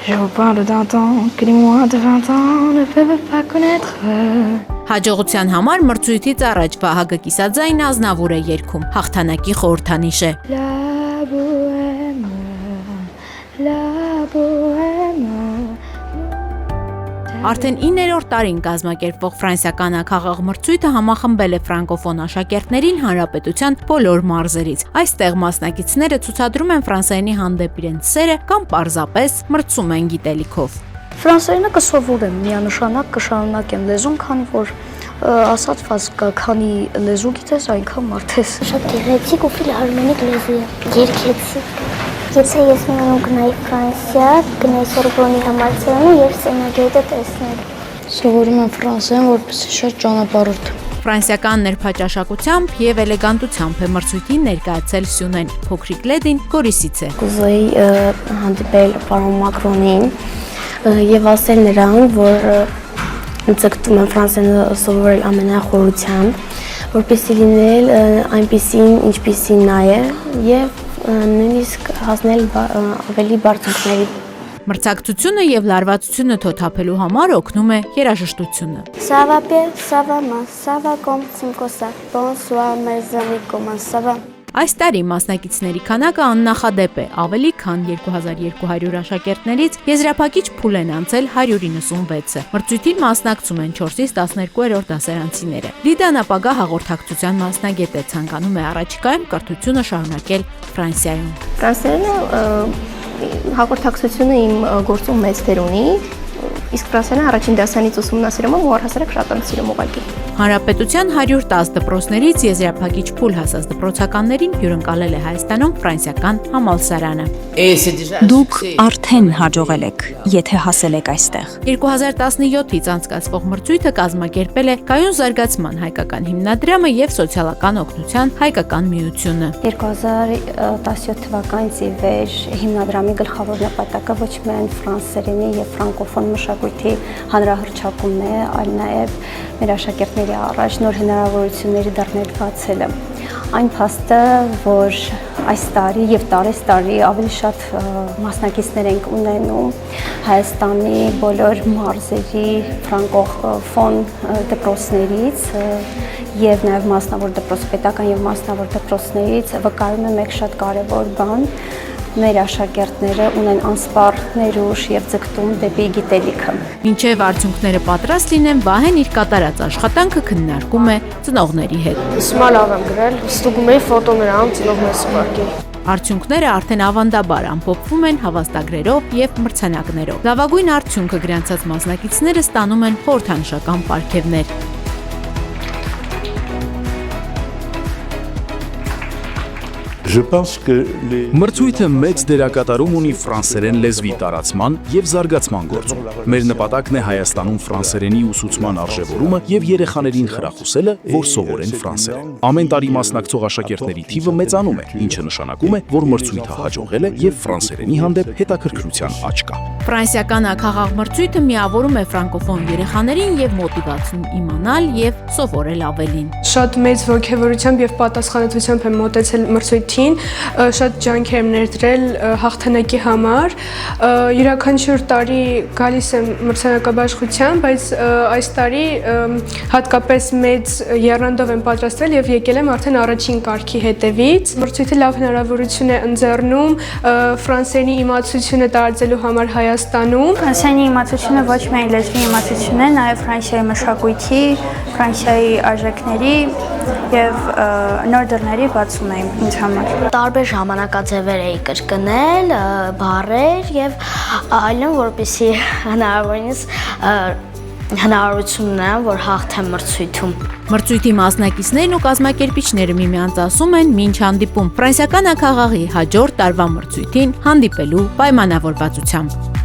Je vous parle d'un temps que les moins de 20 ans ne peuvent pas connaître. Հաջողության համար մրցույթից առաջ Վահագը Կիսաձայնը Ազնավուր է երգում, հաղթանակի խորհրդանիշ է։ La bohème. Արդեն 9-րդ տարին կազմակերպվող ֆրանսիական ակաղաղ մրցույթը համախմբել է ֆրանկոֆոն աշակերտներին հանրապետության բոլոր մարզերից։ Այստեղ մասնակիցները ցուցադրում են ֆրանսերենի հանդեպ իրենց սերը կամ պարզապես մրցում են գիտելիքով։ Ֆրանսերենը կսովորեմ, միանշանակ կշարունակեմ լեզուն, քանի որ ասածված կա, քանի լեզու գիտես, այնքան մարդ ես։ Շատ գեղեցիկ ու ֆիլհարմոնիկ լեզու է, երգեցիկ։ Եթե ես միանում գնայի Ֆրանսիա, գնայի Սորբոնի համալսարանը եւ Սենագետը տեսնել։ Սովորում եմ ֆրանսերեն, որպեսզի շատ ճանապարհորդեմ։ Ֆրանսիական ներփաճաշակությամբ եւ էլեգանտությամբ է մրցույթին ներկայացել Սյունեն, փոքրիկ լեդին Գորիսից է։ Կուզեի հանդիպել պարոն Մակրոնին եւ ասել նրան, որ ձգտում եմ ֆրանսերեն սովորել ամենախորությամբ, որպեսզի լինել այնպիսին, ինչպիսին նա է եւ նույնիսկ հասնել ավելի բարձունքների։ Մրցակցությունը եւ լարվածությունը թոթափելու համար օգնում է երաժշտությունը։ Ça va bien, ça va mal, ça va comme ça. Bonsoir mes amis, comment ça va? Այս տարի մասնակիցների քանակը աննախադեպ է, ավելի քան 2200 աշակերտներից եզրափակիչ փուլ են անցել 196-ը։ Մրցույթին մասնակցում են 4-ից 12-րդ դասարանցիները։ Լիդան ապագա հաղորդակցության մասնագետ է, ցանկանում է առաջիկայում կրթությունը շարունակել Ֆրանսիայում։ Ֆրանսերենը հաղորդակցությունը իմ գործում մեծ դեր ունի, իսկ ֆրանսերենը առաջին դասանից ուսումնասիրում եմ ու առհասարակ շատ եմ սիրում ուղղակի։ Հանրապետության 110 դպրոցներից եզրափակիչ փուլ հասած դպրոցականներին հյուրընկալել է Հայաստանում ֆրանսիական համալսարանը։ Դուք արդեն հաջողել եք, եթե հասել եք այստեղ։ 2017-ից անցկացվող մրցույթը կազմակերպել է Կայուն զարգացման հայկական հիմնադրամը եւ Սոցիալական օգնության հայկական միությունը։ 2017 թվականից ի վեր հիմնադրամի գլխավոր նպատակը ոչ միայն ֆրանսերենի եւ ֆրանկոֆոն մշակույթի հանրահռչակումն է, այլ նաեւ մեր աշակերտների առաջ նոր հնարավորությունների դռներ բացելը։ Այն փաստը, որ այս տարի եւ տարի ավելի շատ մասնակիցներ ենք ունենում Հայաստանի բոլոր մարզերի ֆրանկոֆոն դպրոցներից եւ նաեւ մասնավոր դպրոց, պետական եւ մասնավոր դպրոցներից վկայում է մեկ շատ կարեւոր բան։ Մեր աշակերտները ունեն անսպառ ներուժ եւ ձգտում դեպի գիտելիքը։ Մինչև արդյունքները պատրաստ լինեն, Վահեն իր կատարած աշխատանքը քննարկում է ծնողների հետ։ Հիմա լավ եմ գրել, ստուգում էի ֆոտոներամ ծնողներս սպարկել։ Արդյունքները արդեն ավանդաբար ամփոփվում են հավաստագրերով եւ մրցանակներով։ Լավագույն արդյունքը գրանցած մասնակիցները ստանում են խորհրդանշական պարգևներ։ Մրցույթը մեծ դերակատարում ունի ֆրանսերեն լեզվի տարածման եւ զարգացման գործում։ Մեր նպատակն է Հայաստանում ֆրանսերենի ուսուցման արժևորումը եւ երեխաներին խրախուսելը, որ սովորեն ֆրանսերեն։ Ամեն տարի մասնակցող աշակերտների թիվը մեծանում է, ինչը նշանակում է, որ մրցույթը հաջողել է եւ ֆրանսերենի հանդեպ հետաքրքրության աճ կա։ Ֆրանսիական ակաղաղ մրցույթը միավորում է ֆրանկոֆոն երեխաներին եւ մոտիվացնում իմանալ եւ սովորել ավելին։ Շատ մեծ ողջավորությամբ եւ պատասխանատվությամբ եմ մոտեցել մրցույթին, շատ ջանքեր եմ ներդրել հաղթանակի համար։ Յուրաքանչյուր տարի գալիս եմ մրցանակաբաշխության, բայց այս տարի հատկապես մեծ եռանդով եմ պատրաստվել եւ եկել եմ արդեն առաջին կարգի հետևից։ Մրցույթը լավ հնարավորություն է ընձեռնում ֆրանսերենի իմացությունը տարածելու համար Հայաստանում։ Ֆրանսիայի իմացությունը ոչ միայն լեզվի իմացություն է, նաեւ Ֆրանսիայի մշակույթի, Ֆրանսիայի արժեքների եւ նոր դռների բացում է ինձ համար։ Տարբեր ժամանակաձևեր էի կրկնել, բառեր եւ այլն, որպեսզի հնարավորություն ունենամ, որ հաղթեմ մրցույթում։ Մրցույթի մասնակիցներն ու կազմակերպիչները միմյանց ասում են մինչ հանդիպում ֆրանսիական ակաղաղի հաջորդ տարվա մրցույթին հանդիպելու պայմանավորվածությամբ։